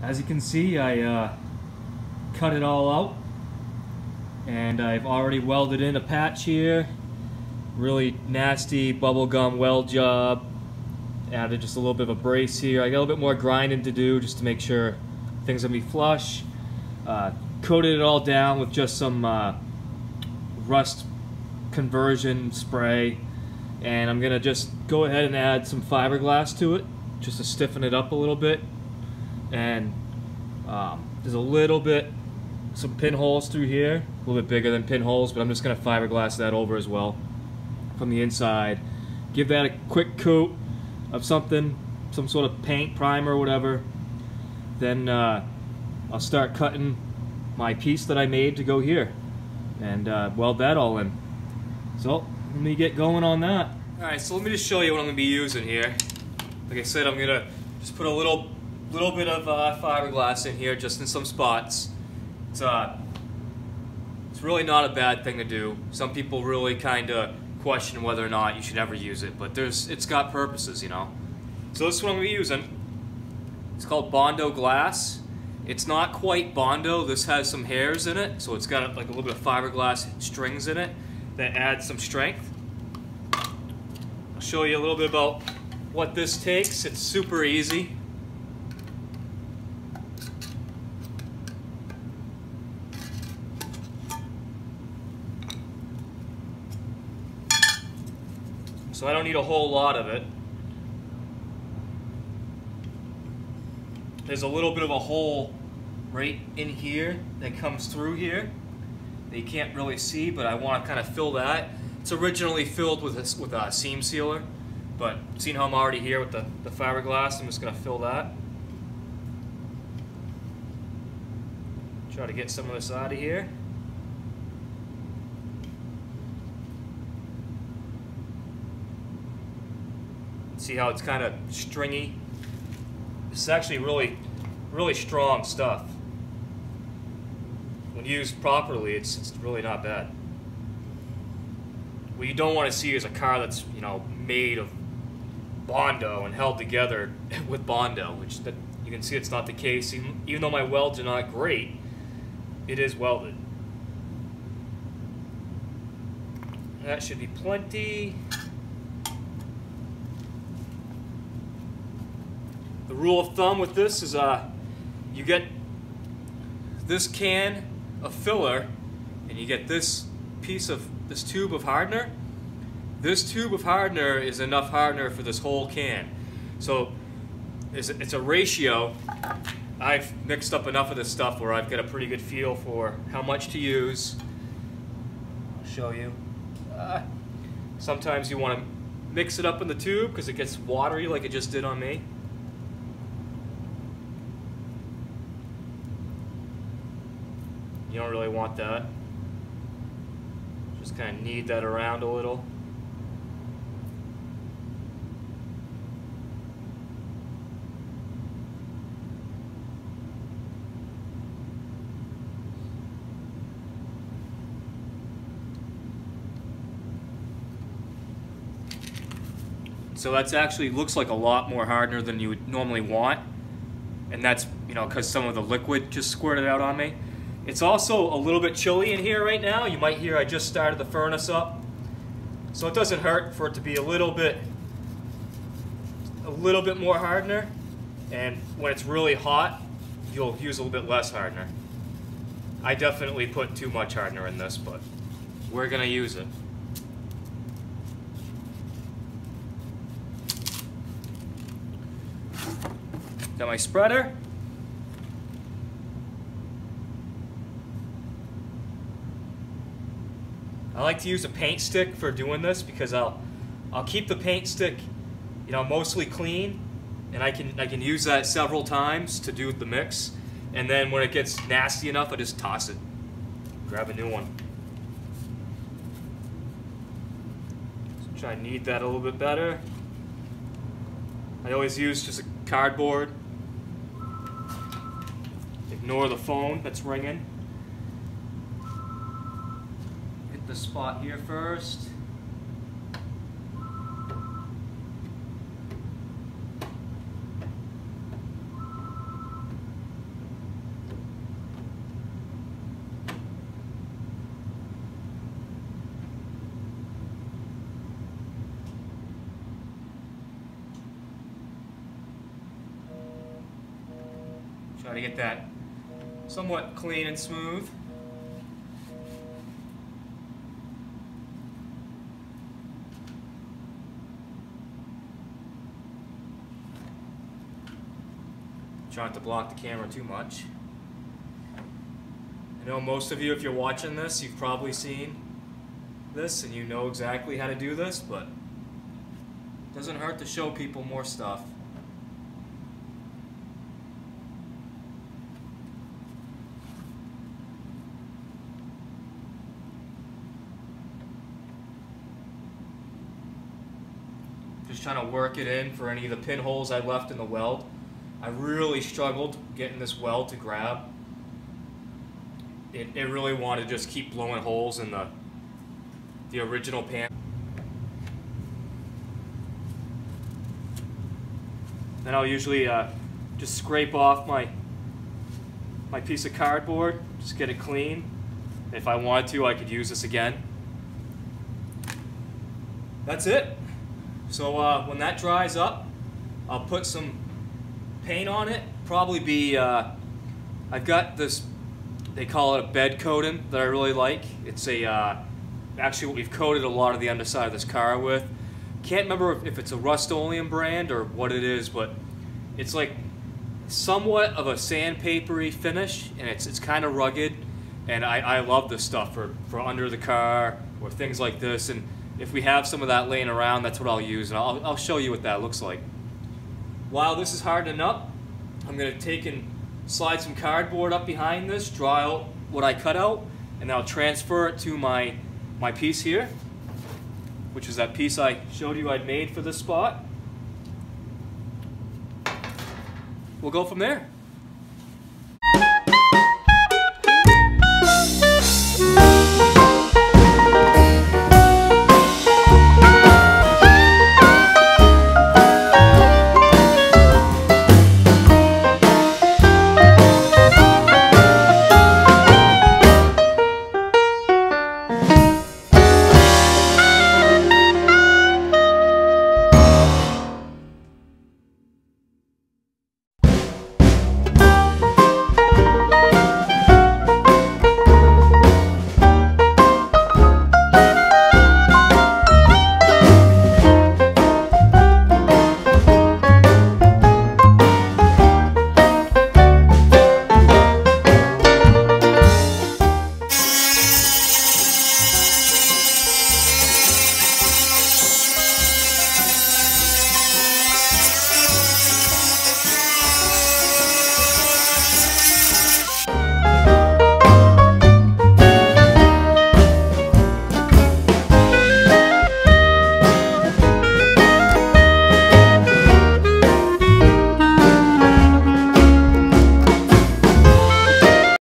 As you can see, I cut it all out, and I've already welded in a patch here. Really nasty bubblegum weld job. Added just a little bit of a brace here. I got a little bit more grinding to do just to make sure things are gonna be flush. Coated it all down with just some rust conversion spray, and I'm gonna just go ahead and add some fiberglass to it just to stiffen it up a little bit. And there's a little bit, some pinholes through here, a little bit bigger than pinholes, but I'm just gonna fiberglass that over as well from the inside. Give that a quick coat of something, some sort of paint, primer, whatever. Then I'll start cutting my piece that I made to go here and weld that all in. So let me get going on that. Alright, so let me just show you what I'm going to be using here. Like I said, I'm going to just put a little bit of fiberglass in here, just in some spots. It's really not a bad thing to do. Some people really kind of question whether or not you should ever use it, but it's got purposes, you know. So this is what I'm going to be using. It's called Bondo glass. It's not quite Bondo. This has some hairs in it, so it's got like a little bit of fiberglass strings in it that add some strength. I'll show you a little bit about what this takes. It's super easy. So I don't need a whole lot of it. There's a little bit of a hole right in here that comes through here that you can't really see, but I want to kind of fill that. It's originally filled with a seam sealer, but seeing how I'm already here with the fiberglass, I'm just going to fill that. Try to get some of this out of here. See how it's kind of stringy? This is actually really strong stuff. When used properly, it's really not bad. What you don't want to see is a car that's, you know, made of Bondo and held together with Bondo, which that you can see it's not the case. Even though my welds are not great, it is welded. That should be plenty. The rule of thumb with this is you get this can of filler and you get this tube of hardener. This tube of hardener is enough hardener for this whole can. So it's a ratio. I've mixed up enough of this stuff where I've got a pretty good feel for how much to use. I'll show you. Sometimes you want to mix it up in the tube because it gets watery like it just did on me. You don't really want that. Just kind of knead that around a little. So that's actually looks like a lot more hardener than you would normally want. And that's, you know, because some of the liquid just squirted out on me. It's also a little bit chilly in here right now. You might hear I just started the furnace up. So it doesn't hurt for it to be a little bit more hardener. And when it's really hot, you'll use a little bit less hardener. I definitely put too much hardener in this, but we're gonna use it. Got my spreader. I like to use a paint stick for doing this because I'll keep the paint stick, you know, mostly clean, and I can use that several times to do the mix. And then when it gets nasty enough, I just toss it, grab a new one. So try and knead that a little bit better. I always use just a cardboard. Ignore the phone that's ringing. Hit the spot here first. Try to get that somewhat clean and smooth. Try not to block the camera too much. I know most of you, if you're watching this, you've probably seen this and you know exactly how to do this, but it doesn't hurt to show people more stuff. Just trying to work it in for any of the pinholes I left in the weld. I really struggled getting this weld to grab. It really wanted to just keep blowing holes in the original pan. Then I'll usually just scrape off my piece of cardboard, just get it clean. If I wanted to, I could use this again. That's it. So when that dries up, I'll put some paint on it. Probably be, I've got this, they call it a bed coating that I really like. It's a, actually what we've coated a lot of the underside of this car with. Can't remember if it's a Rust-Oleum brand or what it is, but it's like somewhat of a sandpapery finish, and it's kind of rugged, and I love this stuff for under the car or things like this. And if we have some of that laying around, that's what I'll use, and I'll show you what that looks like. While this is hardening up, I'm going to take and slide some cardboard up behind this, draw out what I cut out, and I'll transfer it to my piece here, which is that piece I showed you I'd made for this spot. We'll go from there.